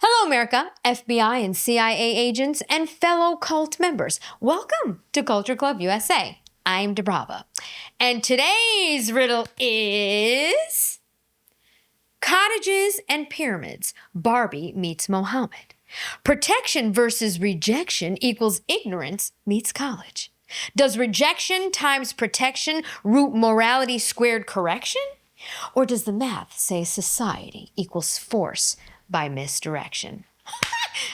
Hello, America, FBI and CIA agents, and fellow cult members. Welcome to Culture Club USA. I'm Dubrava. And today's riddle is cottages and pyramids. Barbie meets Mohammed. Protection versus rejection equals ignorance meets college. Does rejection times protection root morality squared correction? Or does the math say society equals force by misdirection?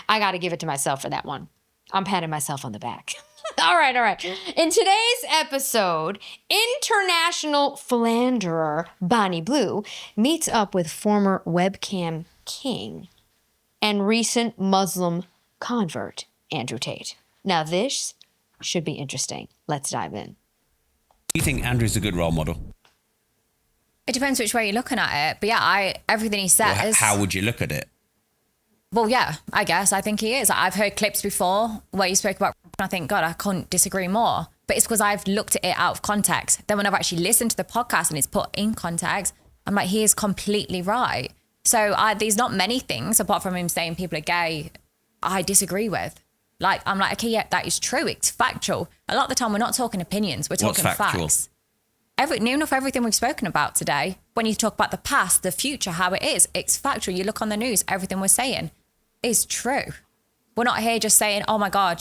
I got to give it to myself for that one. I'm patting myself on the back. All right. In today's episode, international philanderer Bonnie Blue meets up with former webcam king and recent Muslim convert Andrew Tate. Now this should be interesting. Let's dive in. Do you think Andrew's a good role model? It depends which way you're looking at it. But yeah, everything he says. Well, how would you look at it? Well, yeah, I guess. I think he is. I've heard clips before where you spoke about, and I think, God, I couldn't disagree more. But it's because I've looked at it out of context. Then when I've actually listened to the podcast and it's put in context, I'm like, he is completely right. So there's not many things, apart from him saying people are gay, I disagree with. Like, I'm like, okay, yeah, that is true. It's factual. A lot of the time, we're not talking opinions. We're talking facts. Near enough everything we've spoken about today, when you talk about the past, the future, how it is, it's factual. You look on the news, everything we're saying is true. We're not here just saying, oh my God,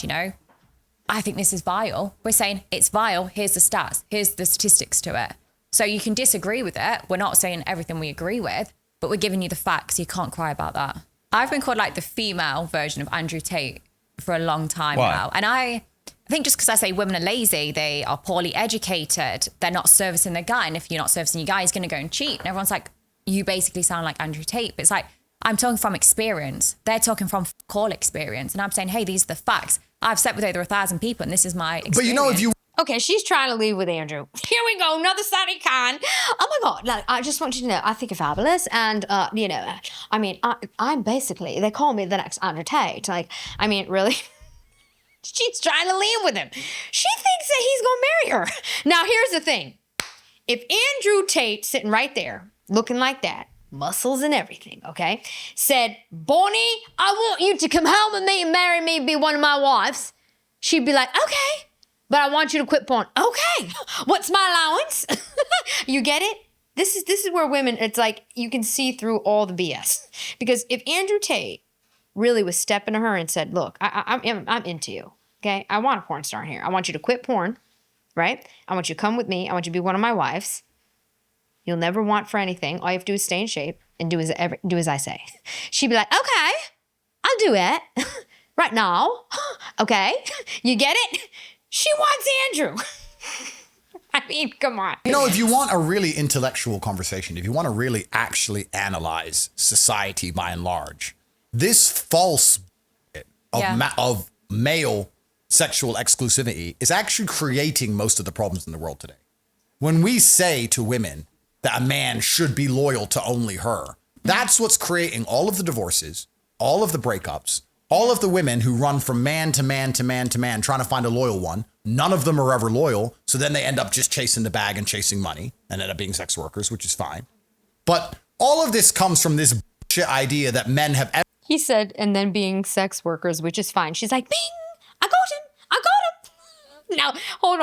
I think this is vile. We're saying it's vile. Here's the stats. Here's the statistics to it. So you can disagree with it. We're not saying everything we agree with, but we're giving you the facts. You can't cry about that. I've been called like the female version of Andrew Tate for a long time now. And I think just because I say women are lazy, they are poorly educated, they're not servicing their guy. And if you're not servicing your guy, he's going to go and cheat. And everyone's like, you basically sound like Andrew Tate. But it's like, I'm talking from experience. They're talking from call experience. And I'm saying, hey, these are the facts. I've slept with over 1,000 people and this is my experience. But if you... Okay, she's trying to leave with Andrew. Here we go, another Sadi Khan. Oh my God, like, I just want you to know, I think you're fabulous. And, I'm basically, they call me the next Andrew Tate. Like, really? She's trying to leave with him. She thinks that he's going to marry her. Now, here's the thing. If Andrew Tate, sitting right there, looking like that, muscles and everything, okay, said, Bonnie, I want you to come home with me and marry me, be one of my wives, she'd be like, okay, but I want you to quit porn. Okay, what's my allowance? You get it? This is where women, it's like you can see through all the BS. Because if Andrew Tate really was stepping to her and said, look, I'm into you, okay? I want a porn star in here. I want you to quit porn, right? I want you to come with me. I want you to be one of my wives. You'll never want for anything. All you have to do is stay in shape and do as I say. She'd be like, okay, I'll do it right now. Okay, you get it? She wants Andrew. Come on. if you want a really intellectual conversation, if you want to really actually analyze society by and large, this false of male sexual exclusivity is actually creating most of the problems in the world today. When we say to women that a man should be loyal to only her, that's what's creating all of the divorces, all of the breakups, all of the women who run from man to man to man to man trying to find a loyal one. None of them are ever loyal. So then they end up just chasing the bag and chasing money and end up being sex workers, which is fine. But all of this comes from this bullshit idea that men have... He said, and then being sex workers, which is fine. She's like, bing, I got him. Now, hold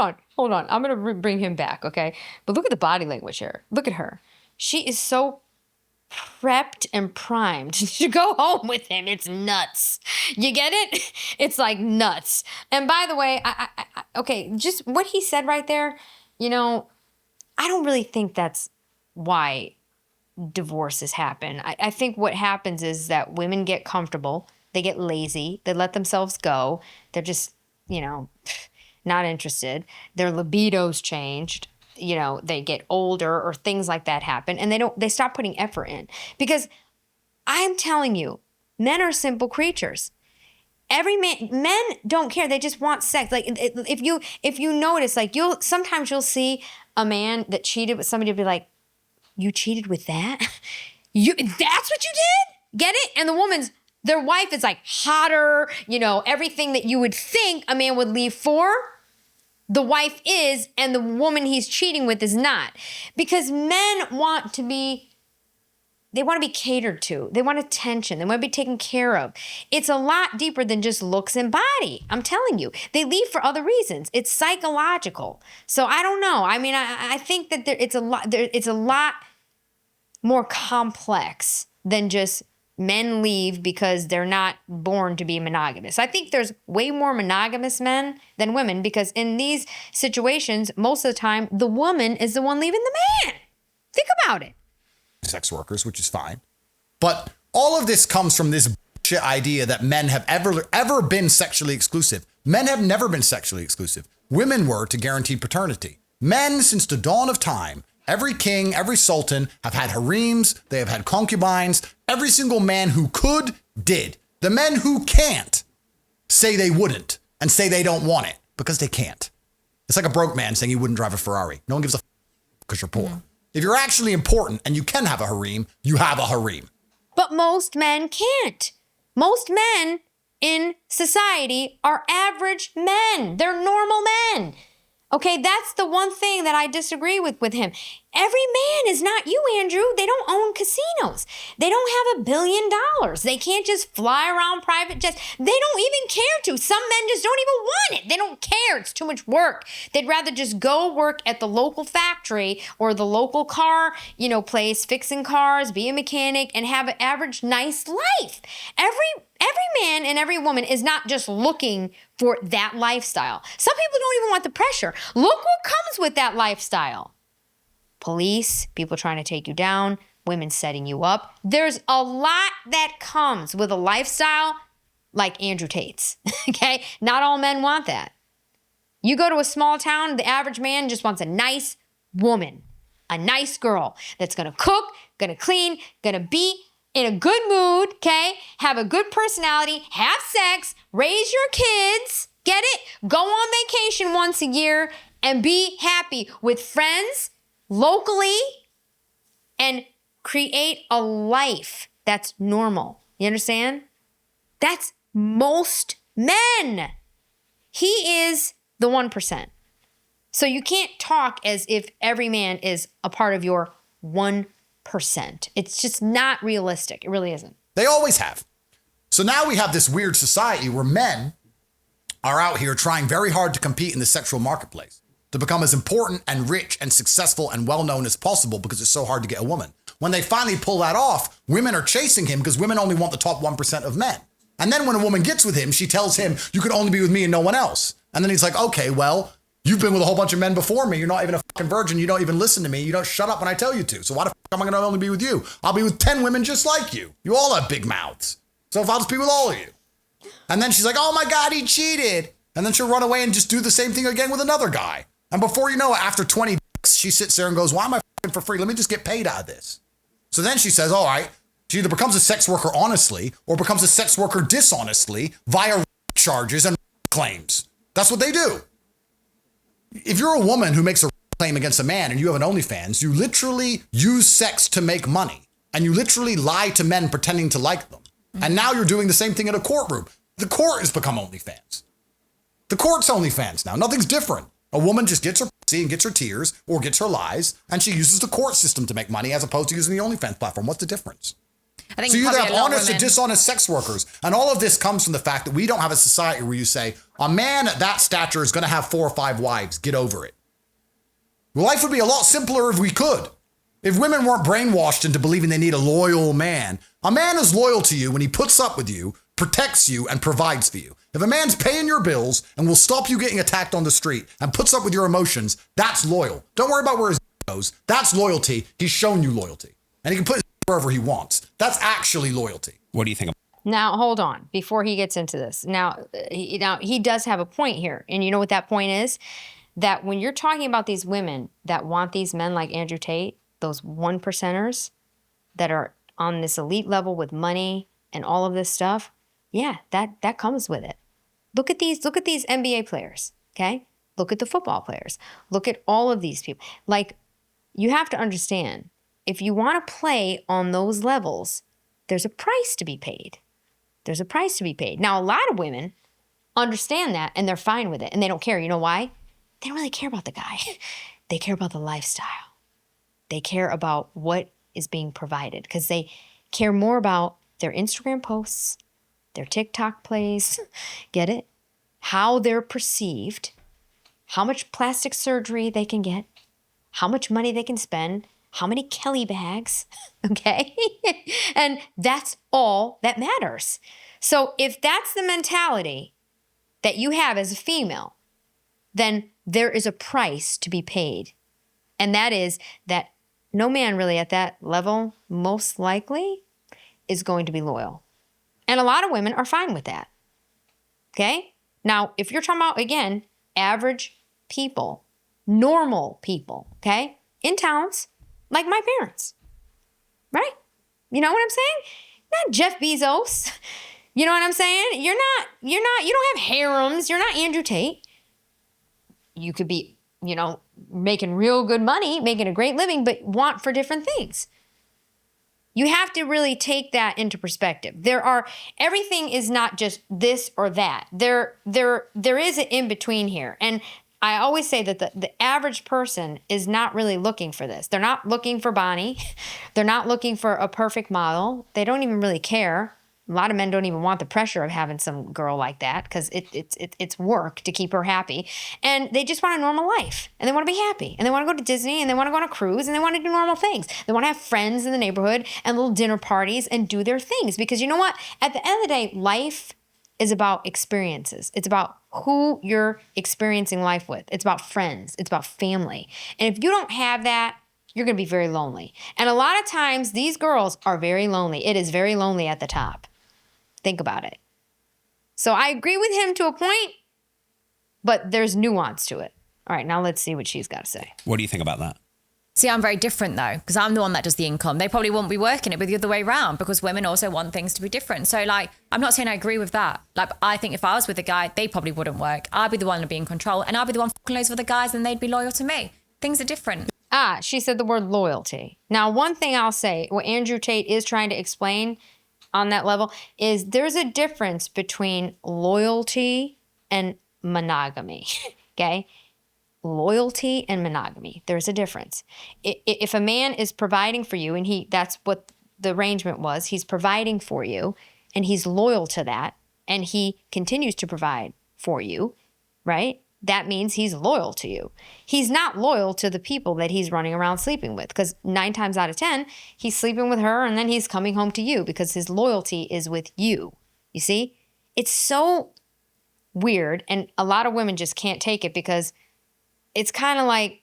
on. I'm going to bring him back, okay? But look at the body language here. Look at her. She is so prepped and primed to go home with him. It's nuts. You get it? It's like nuts. And by the way, okay, just what he said right there, I don't really think that's why divorces happen. I think what happens is that women get comfortable, they get lazy, they let themselves go, they're just, not interested, their libido's changed, they get older or things like that happen, and they stop putting effort in. Because I'm telling you, men are simple creatures. Men don't care, they just want sex. Like if you notice, like sometimes you'll see a man that cheated with somebody be like, you cheated with that? That's what you did? Get it? And their wife is like hotter, everything that you would think a man would leave for, the wife is, and the woman he's cheating with is not. Because men want to be they want to be catered to. They want attention. They want to be taken care of. It's a lot deeper than just looks and body. I'm telling you, they leave for other reasons. It's psychological. So I don't know. I mean, I think that it's a lot more complex than just men leave because they're not born to be monogamous. I think there's way more monogamous men than women because in these situations, most of the time, the woman is the one leaving the man. Think about it. Sex workers, which is fine. But all of this comes from this bullshit idea that men have ever been sexually exclusive. Men have never been sexually exclusive. Women were to guaranteed paternity. Men, since the dawn of time, every king, every sultan have had harems, they have had concubines. Every single man who could, did. The men who can't say they wouldn't and say they don't want it because they can't. It's like a broke man saying he wouldn't drive a Ferrari. No one gives a because you're poor. Mm. If you're actually important and you can have a harem, you have a harem. But most men can't. Most men in society are average men. They're normal men. Okay, that's the one thing that I disagree with him. Every man is not you, Andrew. They don't own casinos. They don't have $1 billion. They can't just fly around private jets. They don't even care to. Some men just don't even want it. They don't care. It's too much work. They'd rather just go work at the local factory or the local car, place, fixing cars, be a mechanic, and have an average, nice life. Every man and every woman is not just looking for that lifestyle. Some people don't even want the pressure. Look what comes with that lifestyle. Police, people trying to take you down, women setting you up. There's a lot that comes with a lifestyle like Andrew Tate's, okay? Not all men want that. You go to a small town, the average man just wants a nice woman, a nice girl that's gonna cook, gonna clean, gonna be in a good mood, okay? Have a good personality, have sex, raise your kids, get it? Go on vacation once a year and be happy with friends locally and create a life that's normal. You understand? That's most men. He is the 1%. So you can't talk as if every man is a part of your 1%. It's just not realistic. It really isn't. They always have. So now we have this weird society where men are out here trying very hard to compete in the sexual marketplace, to become as important and rich and successful and well-known as possible because it's so hard to get a woman. When they finally pull that off, women are chasing him because women only want the top 1% of men. And then when a woman gets with him, she tells him, you can only be with me and no one else. And then he's like, okay, well, you've been with a whole bunch of men before me. You're not even a fucking virgin. You don't even listen to me. You don't shut up when I tell you to. So why the fuck am I going to only be with you? I'll be with 10 women just like you. You all have big mouths. So if I'll just be with all of you. And then she's like, oh my God, he cheated. And then she'll run away and just do the same thing again with another guy. And before you know it, after 20 dicks, she sits there and goes, why am I fucking for free? Let me just get paid out of this. So then she says, all right, she either becomes a sex worker honestly or becomes a sex worker dishonestly via charges and claims. That's what they do. If you're a woman who makes a claim against a man and you have an OnlyFans, you literally use sex to make money. And you literally lie to men pretending to like them. Mm-hmm. And now you're doing the same thing in a courtroom. The court has become OnlyFans. The court's OnlyFans now. Nothing's different. A woman just gets her pussy and gets her tears or gets her lies, and she uses the court system to make money as opposed to using the OnlyFans platform. What's the difference? I think so you either have honest or dishonest sex workers. And all of this comes from the fact that we don't have a society where you say, a man at that stature is going to have 4 or 5 wives. Get over it. Well, life would be a lot simpler if we could. If women weren't brainwashed into believing they need a loyal man. A man is loyal to you when he puts up with you, protects you, and provides for you. If a man's paying your bills and will stop you getting attacked on the street and puts up with your emotions, that's loyal. Don't worry about where his goes. That's loyalty. He's shown you loyalty. And he can put his wherever he wants. That's actually loyalty. What do you think? Now, hold on before he gets into this. Now, he does have a point here. And you know what that point is? That when you're talking about these women that want these men like Andrew Tate, those 1%ers that are on this elite level with money and all of this stuff, yeah, that comes with it. Look at these NBA players, okay? Look at the football players. Look at all of these people. Like, you have to understand, if you want to play on those levels, there's a price to be paid. There's a price to be paid. Now, a lot of women understand that and they're fine with it and they don't care. You know why? They don't really care about the guy. They care about the lifestyle. They care about what is being provided because they care more about their Instagram posts, their TikTok plays, get it? How they're perceived, how much plastic surgery they can get, how much money they can spend, how many Kelly bags, okay? And that's all that matters. So if that's the mentality that you have as a female, then there is a price to be paid. And that is that no man really at that level, most likely, is going to be loyal. And a lot of women are fine with that, okay? Now, if you're talking about, again, average people, normal people, okay, in towns, like my parents, right? You know what I'm saying? Not Jeff Bezos. You know what I'm saying? You don't have harems. You're not Andrew Tate. You could be, making real good money, making a great living, but want for different things. You have to really take that into perspective. Everything is not just this or that. There is an in-between here. And I always say that the average person is not really looking for this. They're not looking for Bonnie. They're not looking for a perfect model. They don't even really care. A lot of men don't even want the pressure of having some girl like that because it's work to keep her happy. And they just want a normal life. And they want to be happy. And they want to go to Disney. And they want to go on a cruise. And they want to do normal things. They want to have friends in the neighborhood and little dinner parties and do their things. Because you know what? At the end of the day, life is about experiences. It's about who you're experiencing life with. It's about friends. It's about family. And if you don't have that, you're going to be very lonely. And a lot of times, these girls are very lonely. It is very lonely at the top. Think about it. So I agree with him to a point, but there's nuance to it. All right, now let's see what she's got to say. What do you think about that? See, I'm very different though, because I'm the one that does the income. They probably won't be working it, but the other way around, because women also want things to be different. So I'm not saying I agree with that. I think if I was with a guy, they probably wouldn't work. I'd be the one to be in control, and I'd be the one fucking loads of other guys, and they'd be loyal to me. Things are different. She said the word loyalty. Now, one thing I'll say, what Andrew Tate is trying to explain on that level is there's a difference between loyalty and monogamy, okay? Loyalty and monogamy. There's a difference. If a man is providing for you, and that's what the arrangement was, he's providing for you, and he's loyal to that, and he continues to provide for you, right? That means he's loyal to you. He's not loyal to the people that he's running around sleeping with, because 9 times out of 10, he's sleeping with her and then he's coming home to you because his loyalty is with you. You see? It's so weird, and a lot of women just can't take it because it's kind of like,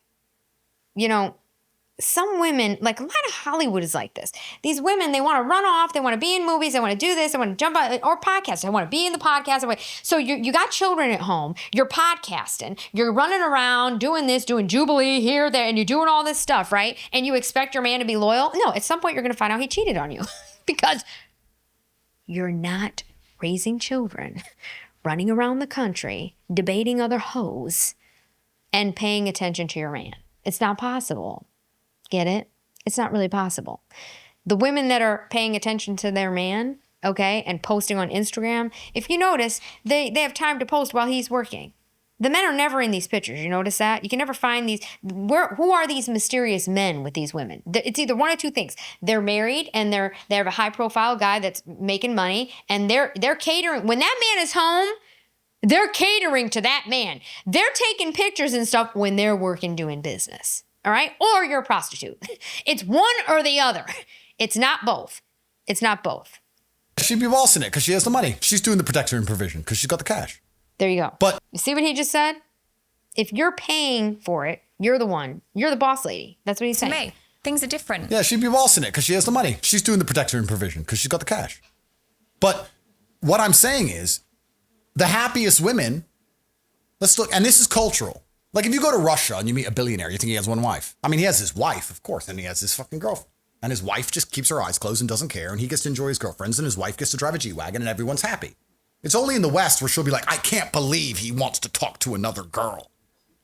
some women, like a lot of Hollywood is like this. These women, they want to run off. They want to be in movies. They want to do this. They want to jump out, or podcasts. They want to be in the podcast. So you got children at home. You're podcasting. You're running around doing this, doing Jubilee here, there, and you're doing all this stuff, right? And you expect your man to be loyal? No, at some point you're going to find out he cheated on you because you're not raising children, running around the country, debating other hoes, and paying attention to your man. It's not possible. Get it? It's not really possible. The women that are paying attention to their man, okay, and posting on Instagram, if you notice, they have time to post while he's working. The men are never in these pictures. You notice that? You can never find these. Who are these mysterious men with these women? It's either one of two things. They're married and they have a high profile guy that's making money, and they're catering. When that man is home, they're catering to that man. They're taking pictures and stuff when they're working doing business. All right? Or you're a prostitute. It's one or the other. It's not both. It's not both. She'd be waltzing it because she has the money. She's doing the protection and provision because she's got the cash. There you go. But you see what he just said? If you're paying for it, you're the one. You're the boss lady. That's what he's saying. To me, things are different. Yeah, she'd be waltzing it because she has the money. She's doing the protection and provision because she's got the cash. But what I'm saying is the happiest women, let's look, and this is cultural. Like if you go to Russia and you meet a billionaire, you think he has one wife. I mean, he has his wife, of course, and he has his fucking girlfriend. And his wife just keeps her eyes closed and doesn't care. And he gets to enjoy his girlfriends, and his wife gets to drive a G-Wagon, and everyone's happy. It's only in the West where she'll be like, I can't believe he wants to talk to another girl.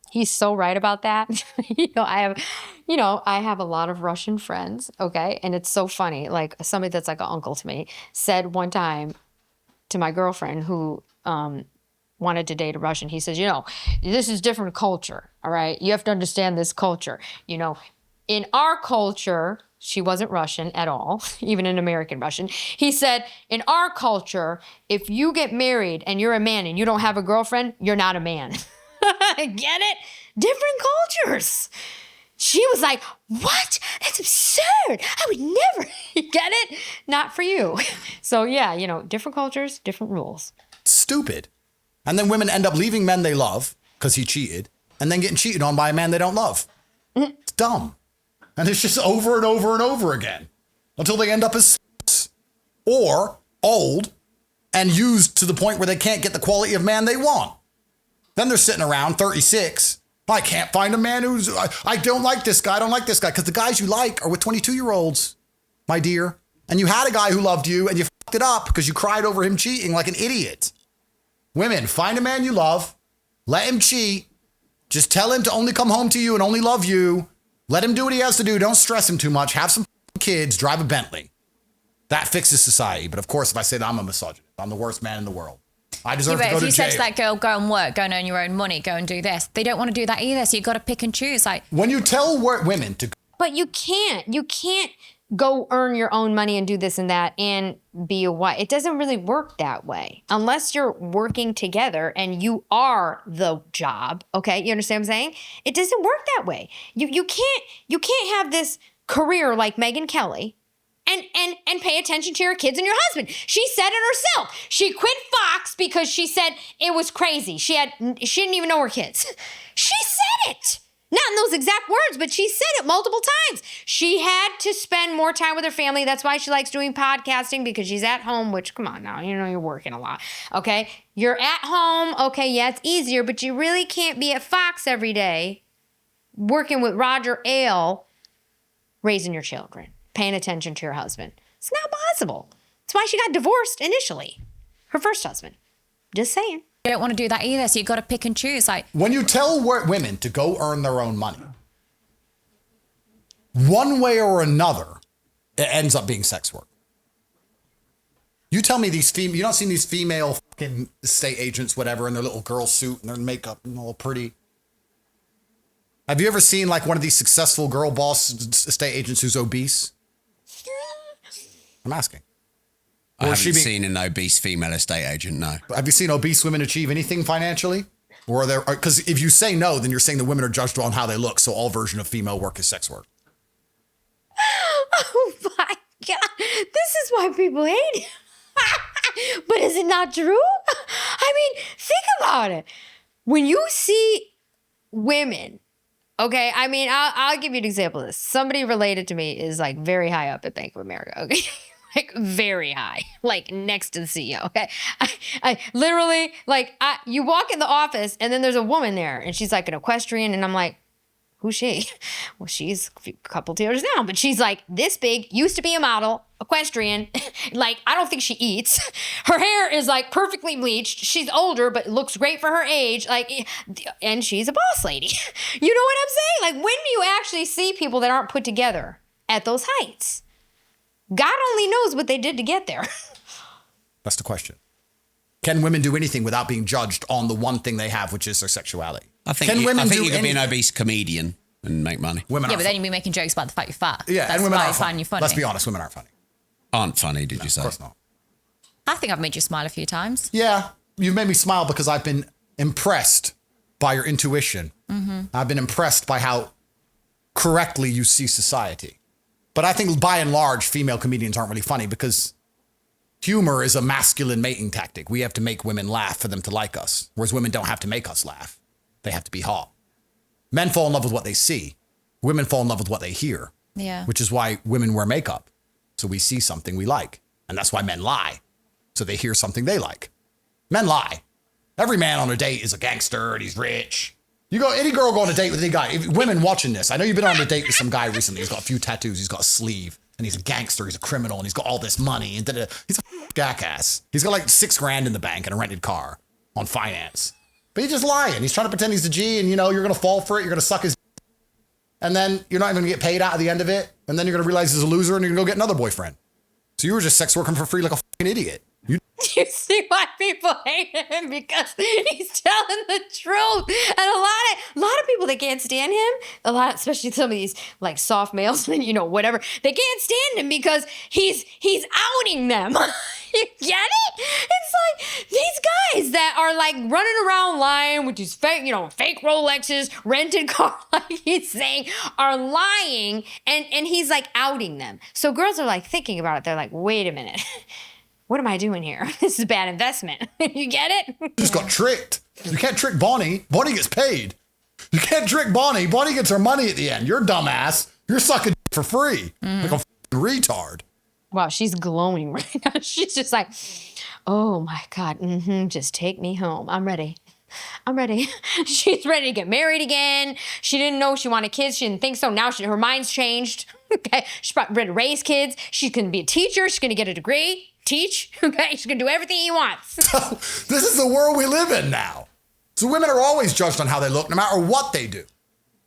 He's so right about that. I have a lot of Russian friends, okay? And it's so funny. Like somebody that's like an uncle to me said one time to my girlfriend who wanted to date a Russian, he says, this is different culture, all right? You have to understand this culture. In our culture, She wasn't Russian at all, even an American Russian. He said, in our culture, if you get married and you're a man and you don't have a girlfriend, you're not a man. Get it? Different cultures. She was like, what? That's absurd. I would never. Get it? Not for you. So yeah, different cultures, different rules. Stupid. And then women end up leaving men they love because he cheated and then getting cheated on by a man they don't love. It's dumb. And it's just over and over and over again until they end up as or old and used to the point where they can't get the quality of man they want. Then they're sitting around 36. I can't find a man I don't like this guy. I don't like this guy because the guys you like are with 22-year-olds, my dear. And you had a guy who loved you and you fucked it up because you cried over him cheating like an idiot. Women, find a man you love. Let him cheat. Just tell him to only come home to you and only love you. Let him do what he has to do. Don't stress him too much. Have some kids. Drive a Bentley. That fixes society. But of course, if I say that, I'm a misogynist. I'm the worst man in the world. I deserve to go to jail. If you said to that girl, go and work, go and earn your own money, go and do this, they don't want to do that either. So you got to pick and choose. Like when you tell women to, but you can't go earn your own money and do this and that and be a wife. It doesn't really work that way unless you're working together and you are the job. Okay, you understand what I'm saying? It doesn't work that way. You can't have this career like Megyn Kelly and pay attention to your kids and your husband. She said it herself. She quit Fox because she said it was crazy. She didn't even know her kids. She said it. Not in those exact words, but she said it multiple times. She had to spend more time with her family. That's why she likes doing podcasting, because she's at home, which, come on now, you're working a lot, okay? You're at home, okay, yeah, it's easier, but you really can't be at Fox every day working with Roger Ailes, raising your children, paying attention to your husband. It's not possible. That's why she got divorced initially, her first husband. Just saying. You don't want to do that either, so you got to pick and choose. Like when you tell women to go earn their own money, one way or another, it ends up being sex work. You tell me you don't see these female fucking estate agents, whatever, in their little girl suit and their makeup and all pretty. Have you ever seen like one of these successful girl boss estate agents who's obese? I'm asking. I haven't seen an obese female estate agent, no. Have you seen obese women achieve anything financially? Or are there, because if you say no, then you're saying the women are judged on how they look. So all version of female work is sex work. Oh my God. This is why people hate it. But is it not true? I mean, think about it. When you see women, okay, I mean, I'll give you an example of this. Somebody related to me is like very high up at Bank of America, okay? Like very high, like next to the CEO. Okay, I literally you walk in the office and then there's a woman there and she's like an equestrian and I'm like, who's she? Well, she's a couple tiers down, but she's like this big. Used to be a model, equestrian. Like I don't think she eats. Her hair is like perfectly bleached. She's older but looks great for her age. Like, and she's a boss lady. You know what I'm saying? Like when do you actually see people that aren't put together at those heights? God only knows what they did to get there. That's the question. Can women do anything without being judged on the one thing they have, which is their sexuality? I think you could be an obese comedian and make money. But then you'd be making jokes about the fact you're fat. Yeah, that's and women why aren't I find funny. you funny. Let's be honest, women aren't funny. Aren't funny, did you say? Of course not. I think I've made you smile a few times. Yeah, you've made me smile because I've been impressed by your intuition. Mm-hmm. I've been impressed by how correctly you see society. But I think by and large, female comedians aren't really funny because humor is a masculine mating tactic. We have to make women laugh for them to like us, whereas women don't have to make us laugh. They have to be hot. Men fall in love with what they see. Women fall in love with what they hear. Yeah. Which is why women wear makeup. So we see something we like. And that's why men lie. So they hear something they like. Men lie. Every man on a date is a gangster and he's rich. Any girl go on a date with any guy. Women watching this, I know you've been on a date with some guy recently. He's got a few tattoos. He's got a sleeve and he's a gangster. He's a criminal and he's got all this money. And he's a jackass. He's got like $6,000 in the bank and a rented car on finance. But he's just lying. He's trying to pretend he's a G and you're going to fall for it. You're going to suck his and then you're not even going to get paid out at the end of it. And then you're going to realize he's a loser and you're going to go get another boyfriend. So you were just sex working for free like a fucking idiot. You see why people hate him? Because he's telling the truth. And a lot of people that can't stand him, especially some of these like soft males and whatever, they can't stand him because he's outing them. You get it? It's like these guys that are like running around lying with these fake Rolexes, rented cars, like he's saying, are lying, and he's like outing them. So girls are like thinking about it. They're like, wait a minute. What am I doing here? This is a bad investment. You get it? You just got tricked. You can't trick Bonnie. Bonnie gets paid. You can't trick Bonnie. Bonnie gets her money at the end. You're dumbass. You're sucking for free. Like a retard. Wow, she's glowing right now. She's just like, oh my God, just take me home. I'm ready. She's ready to get married again. She didn't know she wanted kids. She didn't think so. Now her mind's changed. Okay, she's ready to raise kids. She's going to be a teacher. She's going to get a degree. Teach. Okay, she's going to do everything he wants. This is the world we live in now. So women are always judged on how they look, no matter what they do.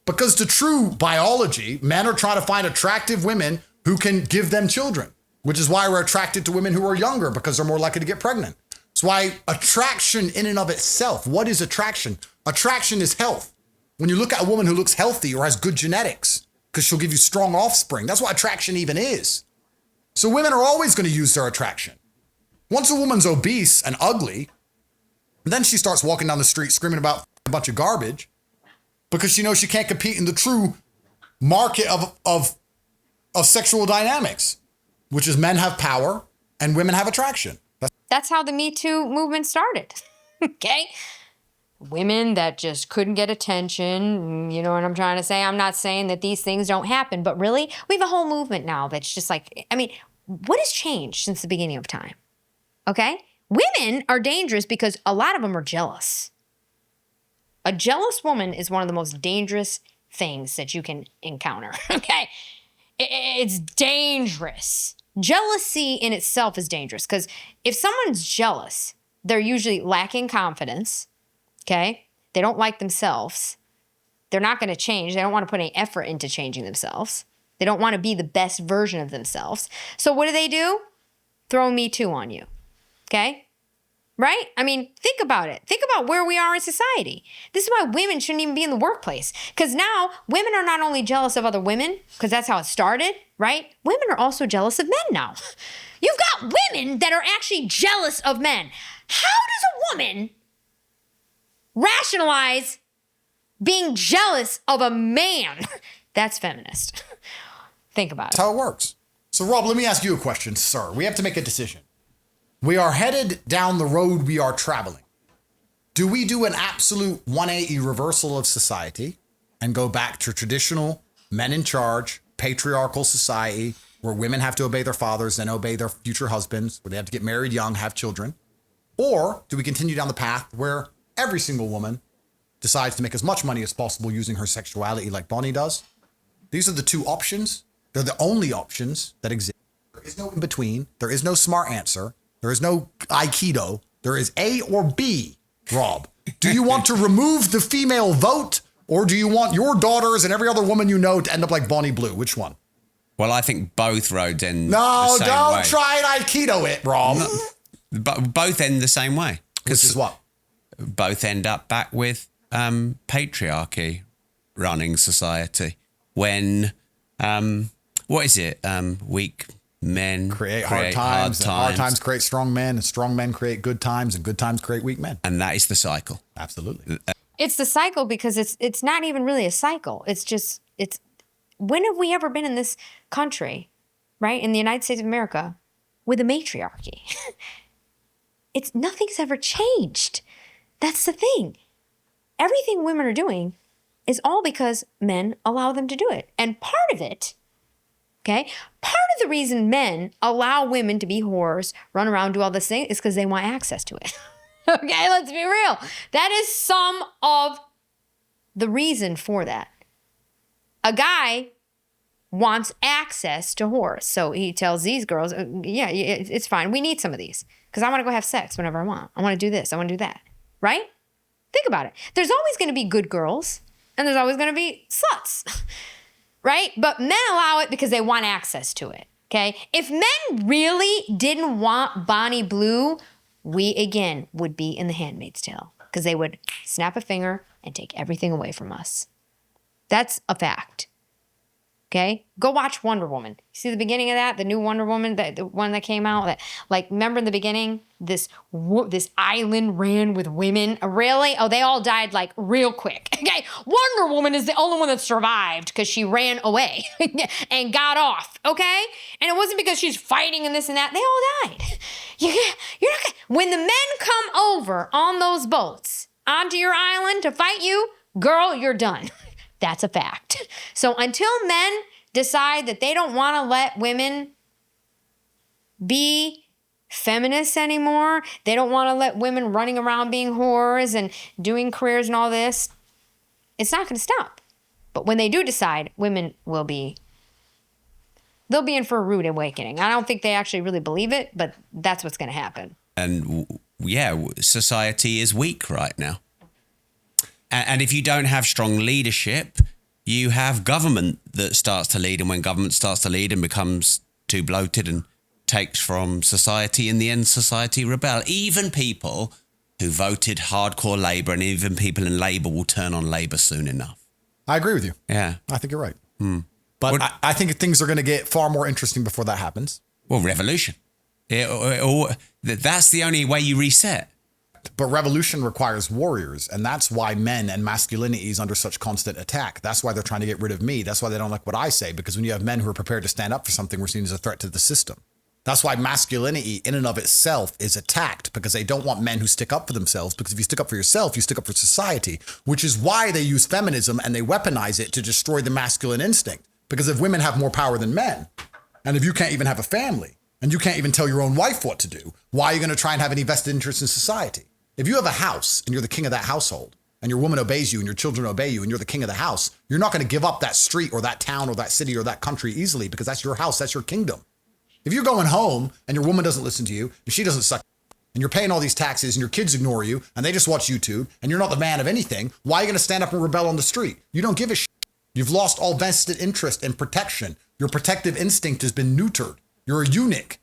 Because to true biology, men are trying to find attractive women who can give them children, which is why we're attracted to women who are younger, because they're more likely to get pregnant. That's why attraction in and of itself, what is attraction? Attraction is health. When you look at a woman who looks healthy or has good genetics, because she'll give you strong offspring, that's what attraction even is. So women are always going to use their attraction. Once a woman's obese and ugly, then she starts walking down the street screaming about a bunch of garbage because she knows she can't compete in the true market of sexual dynamics, which is men have power and women have attraction. That's how the MeToo movement started. Okay? Women that just couldn't get attention. You know what I'm trying to say? I'm not saying that these things don't happen, but really, we have a whole movement now that's just like, what has changed since the beginning of time? Okay? Women are dangerous because a lot of them are jealous. A jealous woman is one of the most dangerous things that you can encounter. Okay? It's dangerous. Jealousy in itself is dangerous because if someone's jealous, they're usually lacking confidence. Okay? They don't like themselves. They're not going to change. They don't want to put any effort into changing themselves. They don't want to be the best version of themselves. So what do? Throw MeToo on you. Okay? Right? Think about it. Think about where we are in society. This is why women shouldn't even be in the workplace. Because now women are not only jealous of other women, because that's how it started, right? Women are also jealous of men now. You've got women that are actually jealous of men. How does a woman rationalize being jealous of a man? That's feminist. Think about it. That's how it works. So Rob, let me ask you a question, sir. We have to make a decision. We are headed down the road we are traveling. Do we do an absolute 180 reversal of society and go back to traditional men in charge, patriarchal society where women have to obey their fathers and obey their future husbands, where they have to get married young, have children? Or do we continue down the path where every single woman decides to make as much money as possible using her sexuality like Bonnie does? These are the two options. They're the only options that exist. There is no in between. There is no smart answer. There is no Aikido. There is A or B, Rob. Do you want to remove the female vote, or do you want your daughters and every other woman you know to end up like Bonnie Blue? Which one? Well, I think both roads end No, the same don't way. try and Aikido it, Rob. But both end the same way. Which is what? Both end up back with patriarchy running society. When, what is it? Weak men create hard times, and hard times create strong men, and strong men create good times, and good times create weak men. And that is the cycle. Absolutely. It's the cycle because it's not even really a cycle. It's when have we ever been in this country, right, in the United States of America, with a matriarchy? Nothing's ever changed. That's the thing. Everything women are doing is all because men allow them to do it. And part of it, okay, part of the reason men allow women to be whores, run around, do all this thing, is because they want access to it. Okay, let's be real. That is some of the reason for that. A guy wants access to whores. So he tells these girls, yeah, it's fine. We need some of these because I want to go have sex whenever I want. I want to do this. I want to do that. Right? Think about it. There's always going to be good girls and there's always going to be sluts. Right? But men allow it because they want access to it. Okay? If men really didn't want Bonnie Blue, we again would be in The Handmaid's Tale because they would snap a finger and take everything away from us. That's a fact. Okay? Go watch Wonder Woman. See the beginning of that? The new Wonder Woman, the one that came out? That, like, remember in the beginning, this island ran with women? Really? Oh, they all died, like, real quick. Okay? Wonder Woman is the only one that survived because she ran away and got off. Okay? And it wasn't because she's fighting and this and that. They all died. You're not gonna, when the men come over on those boats onto your island to fight you, girl, you're done. That's a fact. So until men decide that they don't want to let women be feminists anymore, they don't want to let women running around being whores and doing careers and all this, it's not going to stop. But when they do decide, women they'll be in for a rude awakening. I don't think they actually really believe it, but that's what's going to happen. And yeah, society is weak right now. And if you don't have strong leadership, you have government that starts to lead. And when government starts to lead and becomes too bloated and takes from society, in the end, society rebel. Even people who voted hardcore Labour and even people in Labour will turn on Labour soon enough. I agree with you. Yeah. I think you're right. But I think things are going to get far more interesting before that happens. Well, revolution. That's the only way you reset. But revolution requires warriors, and that's why men and masculinity is under such constant attack. That's why they're trying to get rid of me. That's why they don't like what I say, because when you have men who are prepared to stand up for something, we're seen as a threat to the system. That's why masculinity in and of itself is attacked, because they don't want men who stick up for themselves, because if you stick up for yourself, you stick up for society, which is why they use feminism and they weaponize it to destroy the masculine instinct. Because if women have more power than men, and if you can't even have a family, and you can't even tell your own wife what to do, why are you going to try and have any vested interest in society? If you have a house and you're the king of that household and your woman obeys you and your children obey you and you're the king of the house, you're not going to give up that street or that town or that city or that country easily because that's your house, that's your kingdom. If you're going home and your woman doesn't listen to you and she doesn't suck and you're paying all these taxes and your kids ignore you and they just watch YouTube and you're not the man of anything, why are you going to stand up and rebel on the street? You don't give a shit. You've lost all vested interest in protection. Your protective instinct has been neutered. You're a eunuch.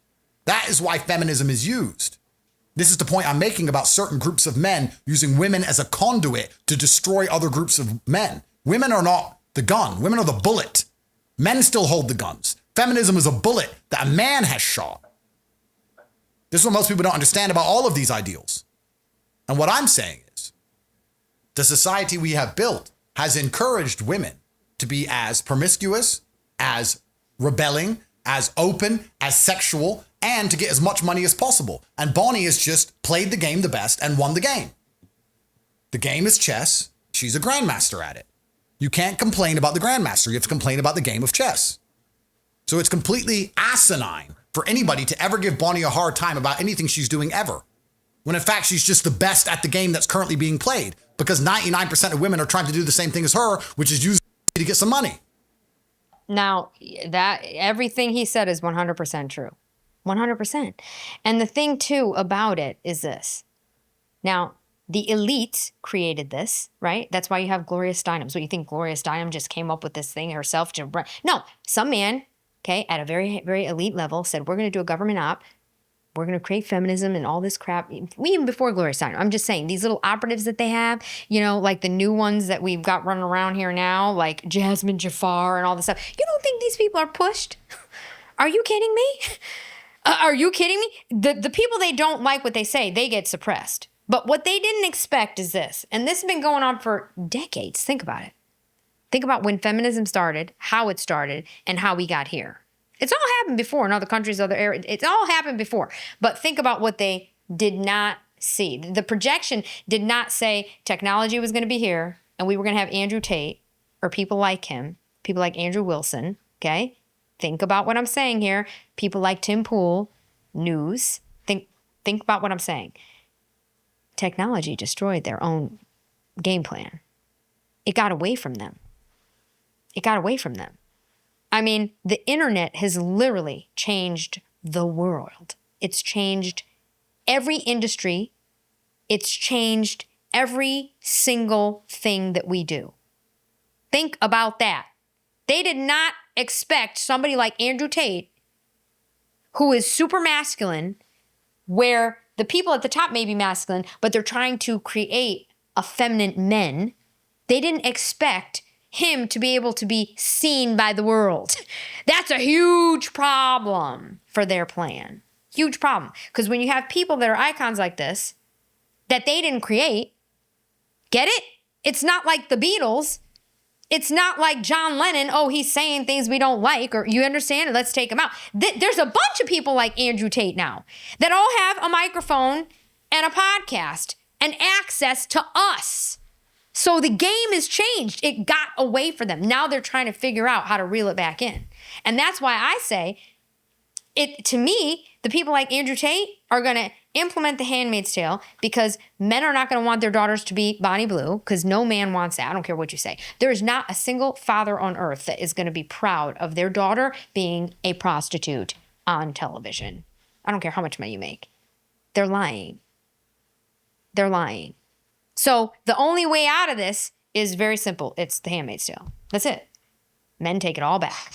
That is why feminism is used. This is the point I'm making about certain groups of men using women as a conduit to destroy other groups of men. Women are not the gun. Women are the bullet. Men still hold the guns. Feminism is a bullet that a man has shot. This is what most people don't understand about all of these ideals. And what I'm saying is, the society we have built has encouraged women to be as promiscuous, as rebelling, as open, as sexual, and to get as much money as possible. And Bonnie has just played the game the best and won the game. The game is chess. She's a grandmaster at it. You can't complain about the grandmaster. You have to complain about the game of chess. So it's completely asinine for anybody to ever give Bonnie a hard time about anything she's doing ever. When in fact, she's just the best at the game that's currently being played, because 99% of women are trying to do the same thing as her, which is use to get some money. Now, that everything he said is 100% true. 100%. And the thing, too, about it is this. Now, the elite created this, right? That's why you have Gloria Steinem. So you think Gloria Steinem just came up with this thing herself? No, some man, okay, at a very, very elite level said, we're going to do a government op. We're going to create feminism and all this crap. Even before Gloria Steinem. I'm just saying, these little operatives that they have, you know, like the new ones that we've got running around here now, like Jasmine Jafar and all this stuff. You don't think these people are pushed? Are you kidding me? Are you kidding me? The people they don't like what they say, they get suppressed. But what they didn't expect is this. And this has been going on for decades. Think about it. Think about when feminism started, how it started, and how we got here. It's all happened before in other countries, other areas. It's all happened before. But think about what they did not see. The projection did not say technology was going to be here and we were going to have Andrew Tate or people like him, people like Andrew Wilson, okay? Think about what I'm saying here. People like Tim Pool, news. Think about what I'm saying. Technology destroyed their own game plan. It got away from them. It got away from them. I mean, the internet has literally changed the world. It's changed every industry. It's changed every single thing that we do. Think about that. They did not expect somebody like Andrew Tate who is super masculine, where the people at the top may be masculine, but they're trying to create effeminate men. They didn't expect him to be able to be seen by the world. That's a huge problem for their plan. Huge problem. Because when you have people that are icons like this, that they didn't create, get it? It's not like the Beatles. It's not like John Lennon, oh, he's saying things we don't like, or you understand it, let's take him out. There's a bunch of people like Andrew Tate now that all have a microphone and a podcast and access to us. So the game has changed. It got away from them. Now they're trying to figure out how to reel it back in. And that's why I say, to me, the people like Andrew Tate are going to implement the Handmaid's Tale because men are not going to want their daughters to be Bonnie Blue because no man wants that. I don't care what you say. There is not a single father on earth that is going to be proud of their daughter being a prostitute on television. I don't care how much money you make. They're lying. They're lying. So the only way out of this is very simple. It's the Handmaid's Tale. That's it. Men take it all back.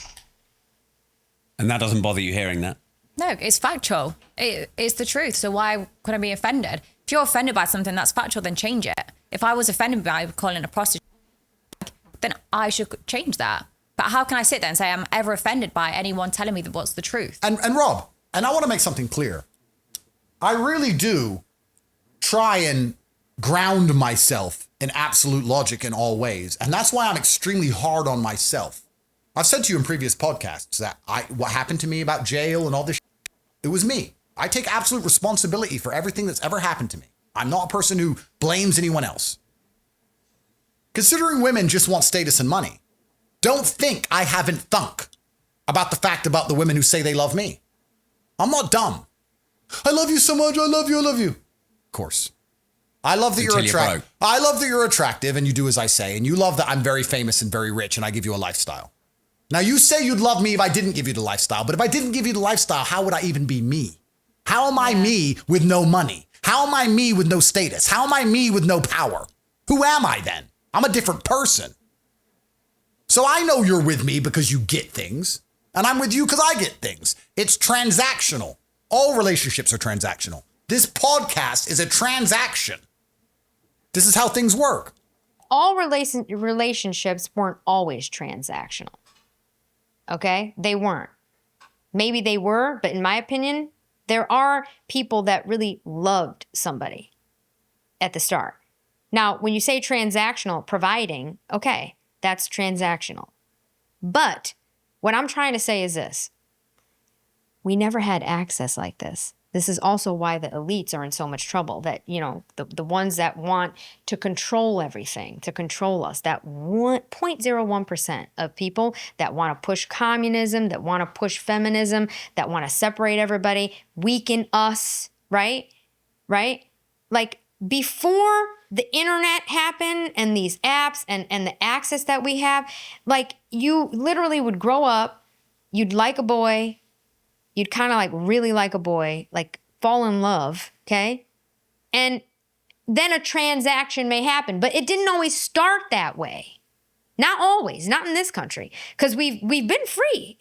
And that doesn't bother you hearing that? No, it's factual. It's the truth. So why could I be offended? If you're offended by something that's factual, then change it. If I was offended by calling a prostitute, then I should change that. But how can I sit there and say I'm ever offended by anyone telling me what's the truth? And Rob, and I want to make something clear. I really do try and ground myself in absolute logic in all ways. And that's why I'm extremely hard on myself. I've said to you in previous podcasts that what happened to me about jail and all this, it was me. I take absolute responsibility for everything that's ever happened to me. I'm not a person who blames anyone else. Considering women just want status and money, don't think I haven't thunk about the fact about the women who say they love me. I'm not dumb. I love you so much. I love you. I love you. Of course. I love that you're attractive. I love that you're attractive and you do as I say. And you love that I'm very famous and very rich and I give you a lifestyle. Now, you say you'd love me if I didn't give you the lifestyle, but if I didn't give you the lifestyle, how would I even be me? How am I me with no money? How am I me with no status? How am I me with no power? Who am I then? I'm a different person. So I know you're with me because you get things, and I'm with you because I get things. It's transactional. All relationships are transactional. This podcast is a transaction. This is how things work. All relationships weren't always transactional. Okay? They weren't. Maybe they were, but in my opinion, there are people that really loved somebody at the start. Now, when you say transactional, providing, okay, that's transactional. But what I'm trying to say is this. We never had access like this. This is also why the elites are in so much trouble, that, you know, the ones that want to control everything, to control us, that 0.01% of people that want to push communism, that want to push feminism, that want to separate everybody, weaken us, right? Right? Like before the internet happened and these apps and the access that we have, like you literally would grow up, you'd like a boy, you'd kind of like really like a boy, like fall in love, okay? And then a transaction may happen, but it didn't always start that way. Not always, not in this country, because we've been free.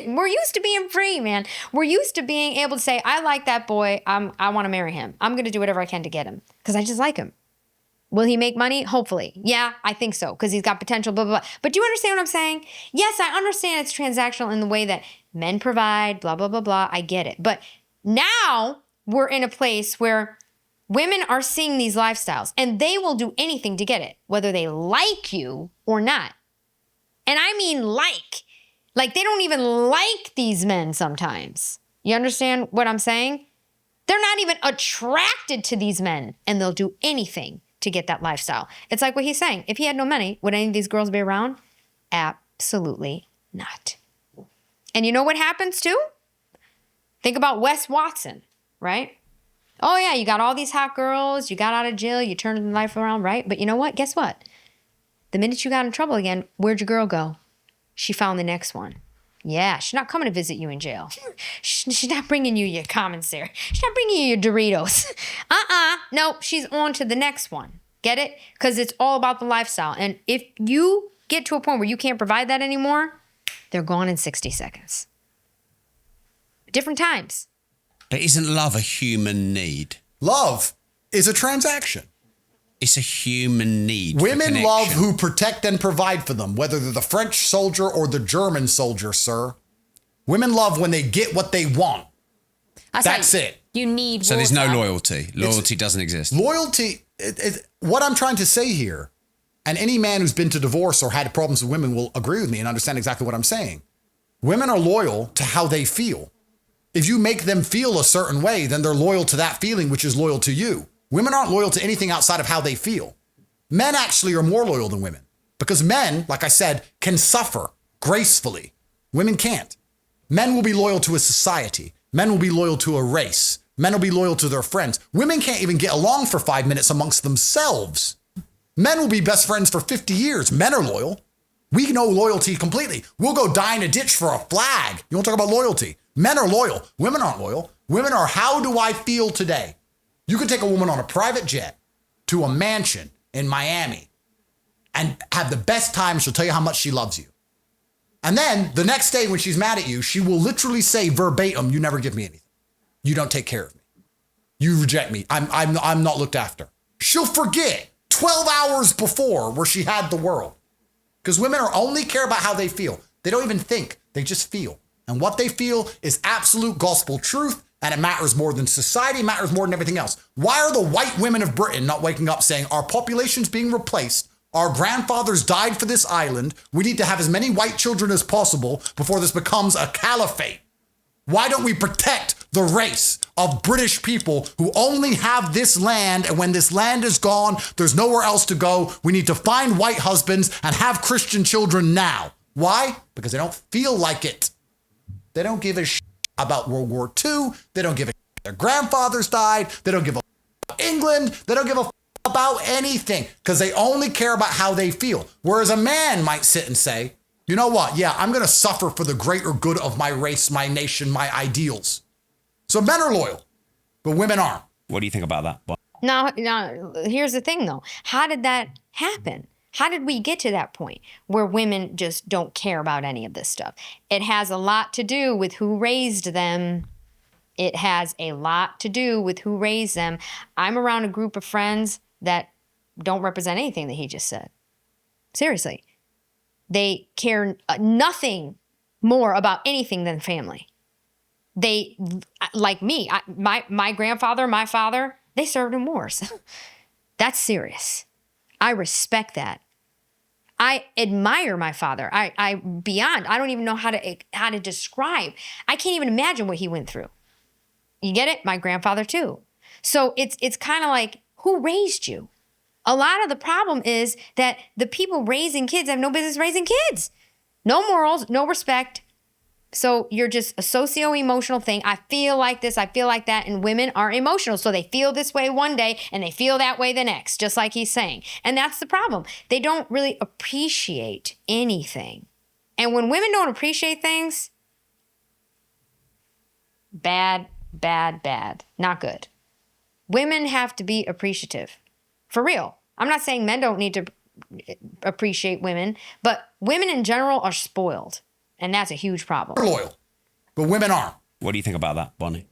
We're used to being free, man. We're used to being able to say, I like that boy, I want to marry him. I'm going to do whatever I can to get him because I just like him. Will he make money? Hopefully. Yeah, I think so, because he's got potential, blah, blah, blah. But do you understand what I'm saying? Yes, I understand it's transactional in the way that men provide, blah, blah, blah, blah. I get it. But now we're in a place where women are seeing these lifestyles and they will do anything to get it, whether they like you or not. And I mean like they don't even like these men sometimes. You understand what I'm saying? They're not even attracted to these men and they'll do anything to get that lifestyle. It's like what he's saying. If he had no money, would any of these girls be around? Absolutely not. And you know what happens too? Think about Wes Watson, right? Oh yeah, you got all these hot girls, you got out of jail, you turned your life around, right? But you know what? Guess what? The minute you got in trouble again, where'd your girl go? She found the next one. Yeah, she's not coming to visit you in jail. She's not bringing you your commissary. She's not bringing you your Doritos. No, she's on to the next one. Get it? Because it's all about the lifestyle. And if you get to a point where you can't provide that anymore, they're gone in 60 seconds. Different times. But isn't love a human need? Love is a transaction. It's a human need. Women love who protect and provide for them, whether they're the French soldier or the German soldier, sir. Women love when they get what they want. That's it. You need So there's no water. loyalty. Loyalty doesn't exist. Loyalty, what I'm trying to say here, and any man who's been to divorce or had problems with women will agree with me and understand exactly what I'm saying. Women are loyal to how they feel. If you make them feel a certain way, then they're loyal to that feeling, which is loyal to you. Women aren't loyal to anything outside of how they feel. Men actually are more loyal than women because men, like I said, can suffer gracefully. Women can't. Men will be loyal to a society. Men will be loyal to a race. Men will be loyal to their friends. Women can't even get along for 5 minutes amongst themselves. Men will be best friends for 50 years. Men are loyal. We know loyalty completely. We'll go die in a ditch for a flag. You want to talk about loyalty? Men are loyal. Women aren't loyal. Women are, how do I feel today? You could take a woman on a private jet to a mansion in Miami and have the best time. She'll tell you how much she loves you. And then the next day when she's mad at you, she will literally say verbatim, you never give me anything. You don't take care of me. You reject me. I'm not looked after. She'll forget 12 hours before where she had the world. Because women only care about how they feel. They don't even think. They just feel. And what they feel is absolute gospel truth. And it matters more than society, matters more than everything else. Why are the white women of Britain not waking up saying our population's being replaced? Our grandfathers died for this island. We need to have as many white children as possible before this becomes a caliphate. Why don't we protect the race of British people who only have this land, and when this land is gone, there's nowhere else to go. We need to find white husbands and have Christian children now. Why? Because they don't feel like it. They don't give a shit about World War II. They don't give a shit their grandfathers died. They don't give a about England. They don't give a about anything because they only care about how they feel. Whereas a man might sit and say, you know what? Yeah, I'm going to suffer for the greater good of my race, my nation, my ideals. So men are loyal, but women aren't. What do you think about that? Now, here's the thing, though. How did that happen? How did we get to that point where women just don't care about any of this stuff? It has a lot to do with who raised them. It has a lot to do with who raised them. I'm around a group of friends that don't represent anything that he just said. Seriously. They care nothing more about anything than family. They, like me, my grandfather, my father, they served in wars. That's serious. I respect that. I admire my father. I don't even know how to describe. I can't even imagine what he went through. You get it? My grandfather too. So it's kind of like, who raised you? A lot of the problem is that the people raising kids have no business raising kids. No morals, no respect. So you're just a socio-emotional thing. I feel like this, I feel like that. And women are emotional. So they feel this way one day and they feel that way the next, just like he's saying. And that's the problem. They don't really appreciate anything. And when women don't appreciate things, bad. Not good. Women have to be appreciative. For real. I'm not saying men don't need to appreciate women, but women in general are spoiled. And that's a huge problem. They're loyal, but women aren't. What do you think about that, Bonnie?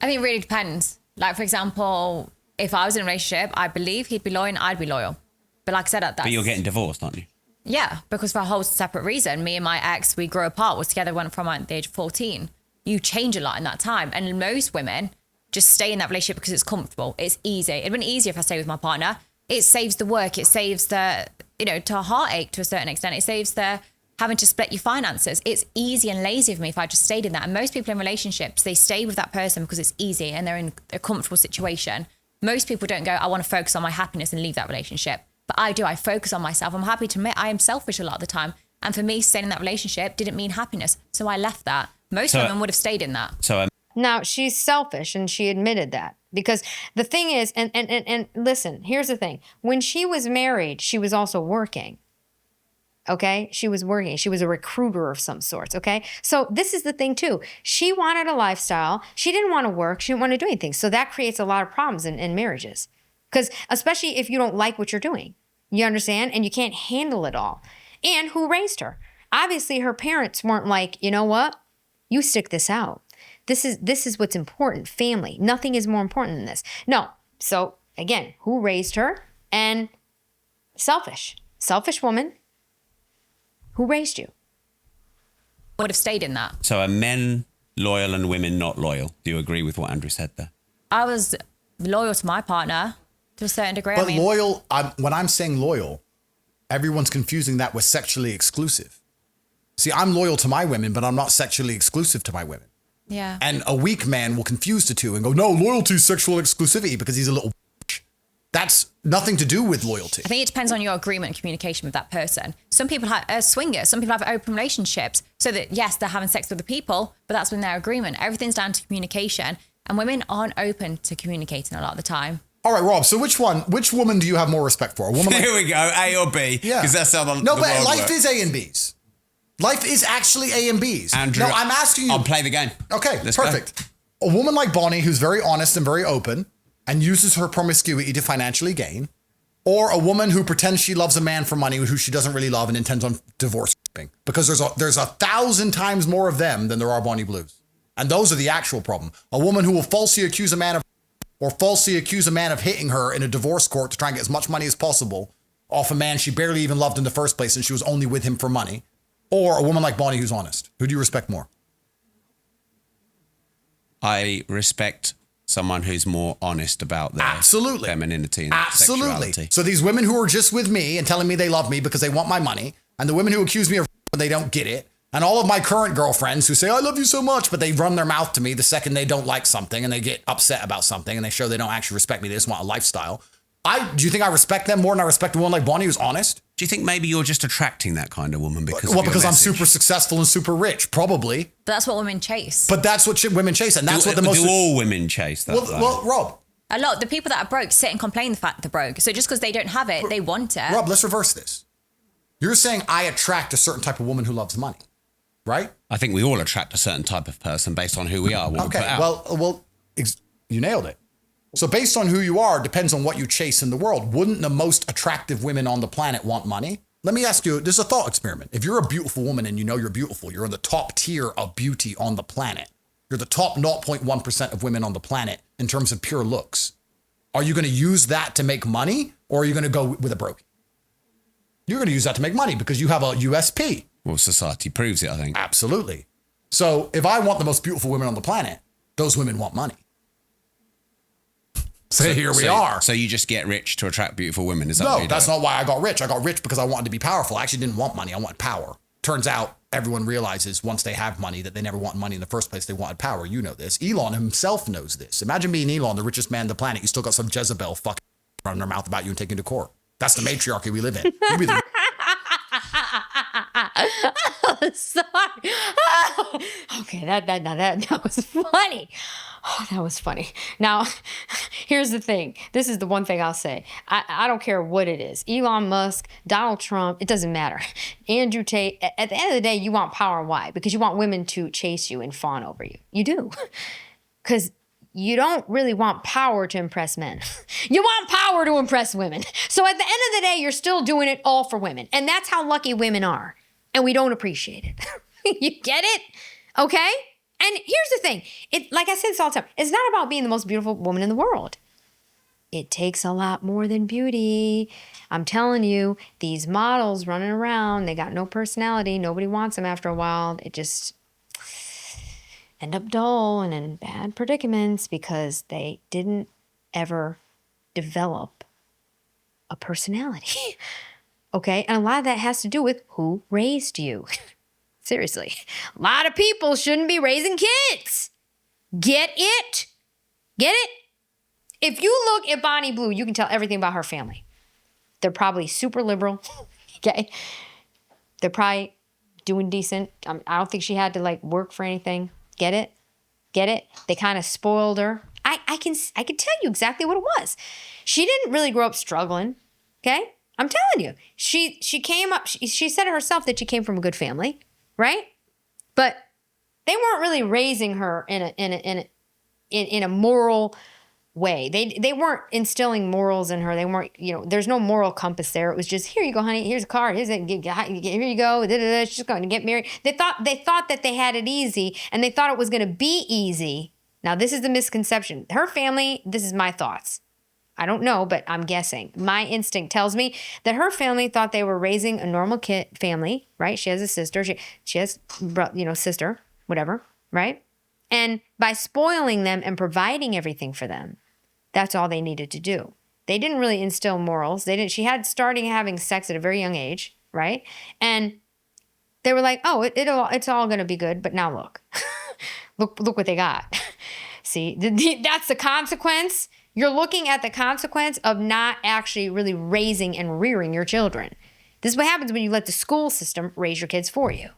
I think it really depends. Like, for example, if I was in a relationship, I believe he'd be loyal and I'd be loyal. But like I said, that's... But you're getting divorced, aren't you? Yeah, because for a whole separate reason. Me and my ex, we grew apart, was together went from the age of 14. You change a lot in that time. And most women just stay in that relationship because it's comfortable. It's easy. It'd been easier if I stay with my partner. It saves the work. It saves the, to a heartache to a certain extent. It saves the having to split your finances. It's easy and lazy for me if I just stayed in that. And most people in relationships, they stay with that person because it's easy and they're in a comfortable situation. Most people don't go, I want to focus on my happiness and leave that relationship. But I do. I focus on myself. I'm happy to admit I am selfish a lot of the time. And for me, staying in that relationship didn't mean happiness. So I left that. Most women would have stayed in that. So now, she's selfish and she admitted that. Because the thing is, and listen, here's the thing. When she was married, she was also working. Okay? She was working. She was a recruiter of some sorts. Okay? So this is the thing too. She wanted a lifestyle. She didn't want to work. She didn't want to do anything. So that creates a lot of problems in marriages. Because especially if you don't like what you're doing. You understand? And you can't handle it all. And who raised her? Obviously, her parents weren't like, you know what? You stick this out. This is what's important. Family. Nothing is more important than this. No. So again, who raised her? And selfish woman. Who raised you? Would have stayed in that. So are men loyal and women not loyal? Do you agree with what Andrew said there? I was loyal to my partner to a certain degree. But loyal, when I'm saying loyal, everyone's confusing that with sexually exclusive. See, I'm loyal to my women, but I'm not sexually exclusive to my women. Yeah. And a weak man will confuse the two and go, no, loyalty is sexual exclusivity because he's a little bitch. That's nothing to do with loyalty. I think it depends on your agreement and communication with that person. Some people have swingers. Some people have open relationships. So that, yes, they're having sex with the people, but that's when their agreement. Everything's down to communication. And women aren't open to communicating a lot of the time. All right, Rob. So which woman do you have more respect for? A woman Here we go, A or B. Yeah. Because that's how the No, the but world life works. is A and B's. Life is actually A and B's. Andrew, no, I'm asking you. I'll play the game. Okay, Let's perfect. A woman like Bonnie who's very honest and very open and uses her promiscuity to financially gain, or a woman who pretends she loves a man for money who she doesn't really love and intends on divorcing. Because there's 1,000 times more of them than there are Bonnie Blues. And those are the actual problem. A woman who will falsely accuse a man of hitting her in a divorce court to try and get as much money as possible off a man she barely even loved in the first place and she was only with him for money. Or a woman like Bonnie who's honest. Who do you respect more? I respect someone who's more honest about their femininity and sexuality. So these women who are just with me and telling me they love me because they want my money, and the women who accuse me of when they don't get it, and all of my current girlfriends who say, I love you so much, but they run their mouth to me the second they don't like something and they get upset about something and they show they don't actually respect me. They just want a lifestyle. Do you think I respect them more than I respect a woman like Bonnie who's honest? Do you think maybe you're just attracting that kind of woman because I'm super successful and super rich? Probably. But that's what women chase. But that's what women chase. And that's what the most... Do all women chase that? Well, Rob. A lot. The people that are broke sit and complain the fact they're broke. So just because they don't have it, they want it. Rob, let's reverse this. You're saying I attract a certain type of woman who loves money, right? I think we all attract a certain type of person based on who we are. What we put out. Well, you nailed it. So based on who you are, depends on what you chase in the world. Wouldn't the most attractive women on the planet want money? Let me ask you, this is a thought experiment. If you're a beautiful woman and you know you're beautiful, you're in the top tier of beauty on the planet. You're the top 0.1% of women on the planet in terms of pure looks. Are you going to use that to make money, or are you going to go with a broke? You're going to use that to make money because you have a USP. Well, society proves it, I think. Absolutely. So if I want the most beautiful women on the planet, those women want money. So here we are. So you just get rich to attract beautiful women? Is that No, that's not why I got rich. I got rich because I wanted to be powerful. I actually didn't want money. I wanted power. Turns out everyone realizes once they have money that they never wanted money in the first place. They wanted power. You know this. Elon himself knows this. Imagine being Elon, the richest man on the planet. You still got some Jezebel fucking running her mouth about you and taking you to court. That's the matriarchy we live in. You be the Sorry. Okay, that was funny. Oh, that was funny. Now, here's the thing. This is the one thing I'll say. I don't care what it is. Elon Musk, Donald Trump, it doesn't matter. Andrew Tate, at the end of the day, you want power. Why? Because you want women to chase you and fawn over you. You do. Because you don't really want power to impress men. You want power to impress women. So at the end of the day, you're still doing it all for women. And that's how lucky women are. And we don't appreciate it. You get it? Okay? And here's the thing. Like I said this all the time, it's not about being the most beautiful woman in the world. It takes a lot more than beauty. I'm telling you, these models running around, they got no personality. Nobody wants them after a while. It just end up dull and in bad predicaments because they didn't ever develop a personality. Okay? And a lot of that has to do with who raised you. Seriously. A lot of people shouldn't be raising kids. Get it? Get it? If you look at Bonnie Blue, you can tell everything about her family. They're probably super liberal. Okay? They're probably doing decent. I don't think she had to like work for anything. Get it? Get it? They kind of spoiled her. I can tell you exactly what it was. She didn't really grow up struggling. Okay? I'm telling you. She came up, she said it herself that she came from a good family, right? But they weren't really raising her in a moral way. They weren't instilling morals in her. They weren't, there's no moral compass there. It was just, here you go, honey. Here's a car. Here you go. She's just going to get married. They thought that they had it easy, and they thought it was going to be easy. Now, this is the misconception. Her family, this is my thoughts. I don't know, but I'm guessing. My instinct tells me that her family thought they were raising a normal family, right? She has a sister. She has, sister, whatever, right? And by spoiling them and providing everything for them, that's all they needed to do. They didn't really instill morals. She had starting having sex at a very young age, right? And they were like, oh, it's all going to be good. But now look, look what they got. See, that's the consequence. You're looking at the consequence of not actually really raising and rearing your children. This is what happens when you let the school system raise your kids for you.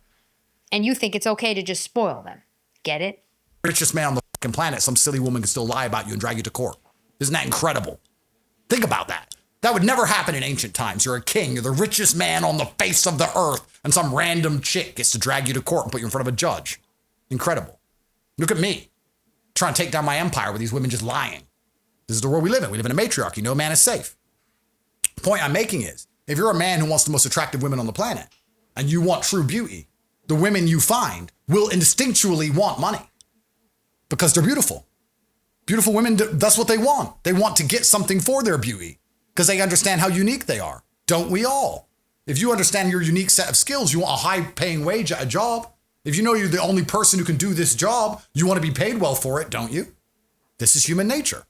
And you think it's okay to just spoil them. Get it? Richest man on the fucking planet, some silly woman can still lie about you and drag you to court. Isn't that incredible? Think about that. That would never happen in ancient times. You're a king. You're the richest man on the face of the earth. And some random chick gets to drag you to court and put you in front of a judge. Incredible. Look at me. Trying to take down my empire with these women just lying. This is the world we live in. We live in a matriarchy. No man is safe. The point I'm making is, if you're a man who wants the most attractive women on the planet, and you want true beauty, the women you find will instinctually want money. Because they're beautiful. Beautiful women, that's what they want. They want to get something for their beauty because they understand how unique they are. Don't we all? If you understand your unique set of skills, you want a high-paying wage at a job. If you know you're the only person who can do this job, you want to be paid well for it, don't you? This is human nature.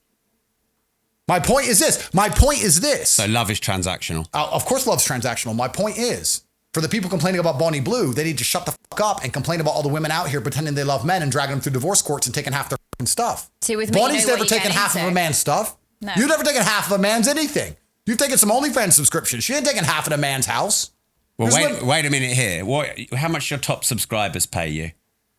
My point is this. So love is transactional. Of course love's transactional. My point is, for the people complaining about Bonnie Blue, they need to shut the fuck up and complain about all the women out here pretending they love men and dragging them through divorce courts and taking half their fucking stuff. See, with me, Bonnie's never taken half of a man's stuff. No. You've never taken half of a man's anything. You've taken some OnlyFans subscriptions. She ain't taking half of a man's house. Well, wait a minute here. How much your top subscribers pay you?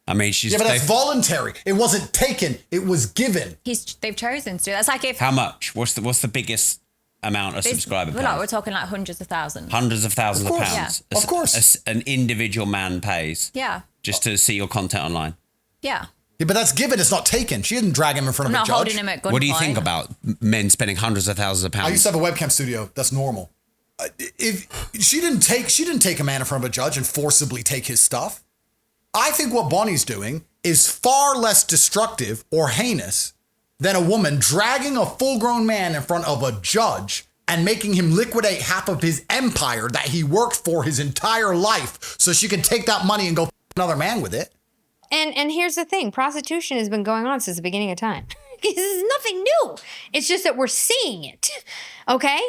I mean, but that's voluntary. It wasn't taken. It was given. They've chosen to. That's like if. How much? What's the biggest amount of subscriber pays? We're talking like hundreds of thousands. Hundreds of thousands of pounds. Yeah. Of course. An individual man pays. Yeah. Just to see your content online. Yeah. Yeah, but that's given. It's not taken. She didn't drag him in front of a judge. Not holding him at gunpoint. What do you think about men spending hundreds of thousands of pounds? I used to have a webcam studio. That's normal. If she didn't take a man in front of a judge and forcibly take his stuff. I think what Bonnie's doing is far less destructive or heinous than a woman dragging a full-grown man in front of a judge and making him liquidate half of his empire that he worked for his entire life so she can take that money and go another man with it. And here's the thing. Prostitution has been going on since the beginning of time. This is nothing new. It's just that we're seeing it, okay?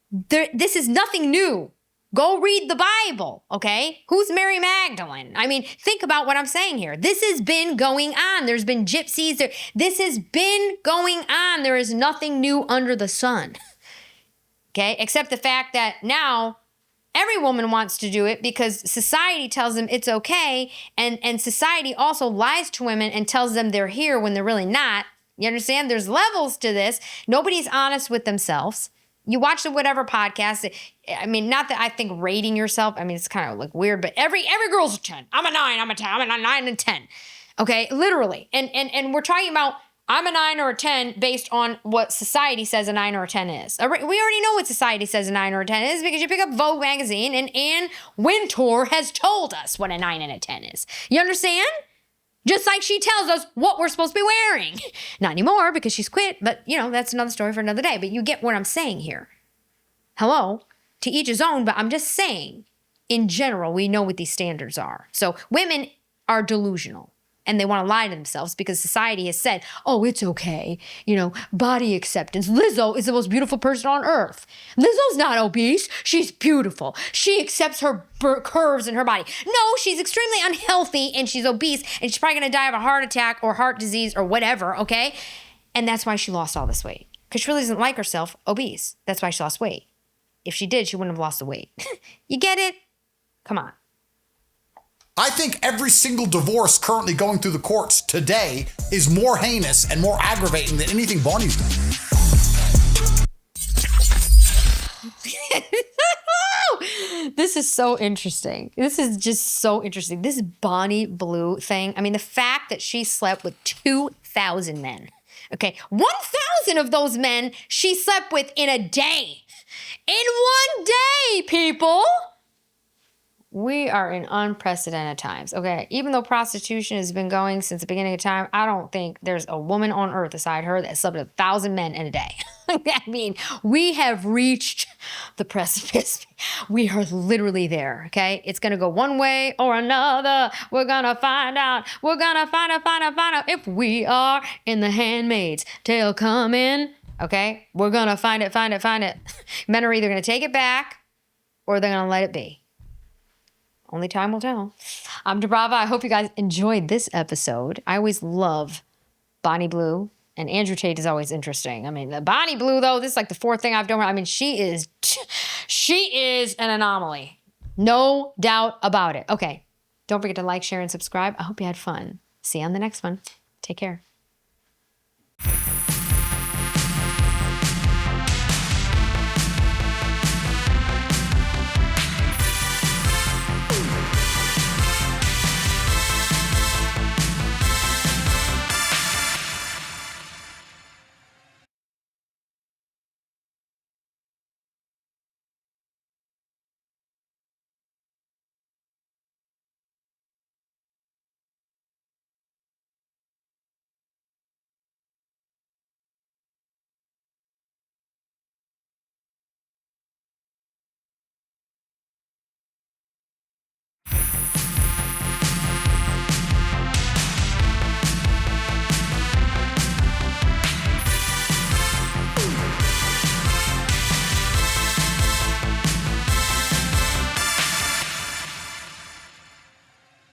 This is nothing new. Go read the Bible, okay? Who's Mary Magdalene? I mean, think about what I'm saying here. This has been going on. There's been gypsies. This has been going on. There is nothing new under the sun, okay? Except the fact that now every woman wants to do it because society tells them it's okay, and society also lies to women and tells them they're here when they're really not. You understand? There's levels to this. Nobody's honest with themselves. You watch the whatever podcast. I mean, not that I think rating yourself, I mean, it's kind of like weird, but every girl's a 10. I'm a 9, I'm a 10, I'm a 9 and 10. Okay, literally. And we're talking about I'm a 9 or a 10 based on what society says a 9 or a 10 is. We already know what society says a 9 or a 10 is because you pick up Vogue magazine and Anne Wintour has told us what a 9 and a 10 is. You understand? Just like she tells us what we're supposed to be wearing. Not anymore because she's quit, but that's another story for another day. But you get what I'm saying here. Hello, to each his own, but I'm just saying, in general, we know what these standards are. So women are delusional and they want to lie to themselves because society has said, oh, it's okay. Body acceptance. Lizzo is the most beautiful person on earth. Lizzo's not obese. She's beautiful. She accepts her curves in her body. No, she's extremely unhealthy and she's obese and she's probably going to die of a heart attack or heart disease or whatever, okay? And that's why she lost all this weight. Because she really doesn't like herself obese. That's why she lost weight. If she did, she wouldn't have lost the weight. You get it? Come on. I think every single divorce currently going through the courts today is more heinous and more aggravating than anything Bonnie's done. This is so interesting. This is just so interesting. This Bonnie Blue thing. I mean, the fact that she slept with 2,000 men. Okay, 1,000 of those men she slept with in a day. In one day, people. We are in unprecedented times, okay? Even though prostitution has been going since the beginning of time, I don't think there's a woman on earth aside her that slept with 1,000 men in a day. I mean, we have reached the precipice. We are literally there, okay? It's going to go one way or another. We're going to find out. We're going to find out if we are in the Handmaid's Tale coming, okay? We're going to find it. Men are either going to take it back or they're going to let it be. Only time will tell. I'm Dubrava. I hope you guys enjoyed this episode. I always love Bonnie Blue, and Andrew Tate is always interesting. I mean, the Bonnie Blue, though, this is like the fourth thing I've done. I mean, she is an anomaly. No doubt about it. Okay, don't forget to like, share, and subscribe. I hope you had fun. See you on the next one. Take care.